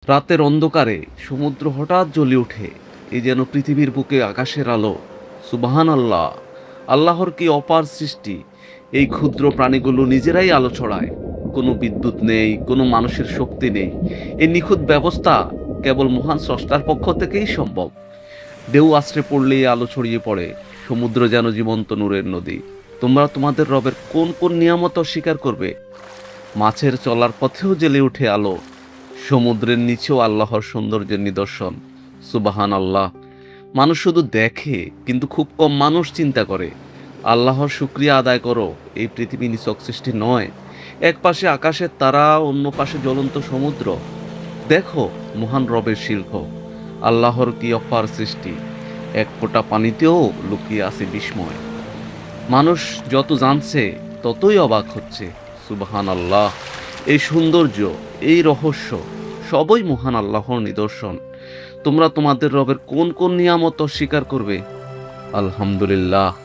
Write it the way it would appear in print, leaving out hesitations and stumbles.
রাতের অন্ধকারে সমুদ্র হঠাৎ জ্বলে ওঠে, এ যেন পৃথিবীর বুকে আকাশের আলো। সুবহান আল্লাহ! আল্লাহর কি অপার সৃষ্টি! এই ক্ষুদ্র প্রাণীগুলো নিজেরাই আলো ছড়ায়। কোনো বিদ্যুৎ নেই, কোনো মানুষের শক্তি নেই। এই নিখুঁত ব্যবস্থা কেবল মহান স্রষ্টার পক্ষ থেকেই সম্ভব। ঢেউ আছড়ে পড়লেই আলো ছড়িয়ে পড়ে। সমুদ্র যেন জীবন্ত নূরের নদী। তোমরা তোমাদের রবের কোন কোন নিয়ামত অস্বীকার করবে? মাছের চলার পথেও জ্বেলে ওঠে আলো। সমুদ্রের নিচেও আল্লাহর সৌন্দর্যের নিদর্শন। সুবাহান আল্লাহ! মানুষ শুধু দেখে, কিন্তু খুব কম মানুষ চিন্তা করে। আল্লাহর শুকরিয়া আদায় করো। এই পৃথিবী নিছক সৃষ্টি নয়। এক পাশে আকাশের তারা, অন্য পাশে জ্বলন্ত সমুদ্র। দেখো মহান রবের শিল্প। আল্লাহর কি অপার সৃষ্টি! এক ফোঁটা পানিতেও লুকিয়ে আছে বিস্ময়। মানুষ যত জানছে ততই অবাক হচ্ছে। সুবহান আল্লাহ! এই সৌন্দর্য, এই রহস্য সবই মহান আল্লাহর নিদর্শন। তোমরা তোমাদের রবের কোন কোন নিয়ামত অস্বীকার করবে? আলহামদুলিল্লাহ।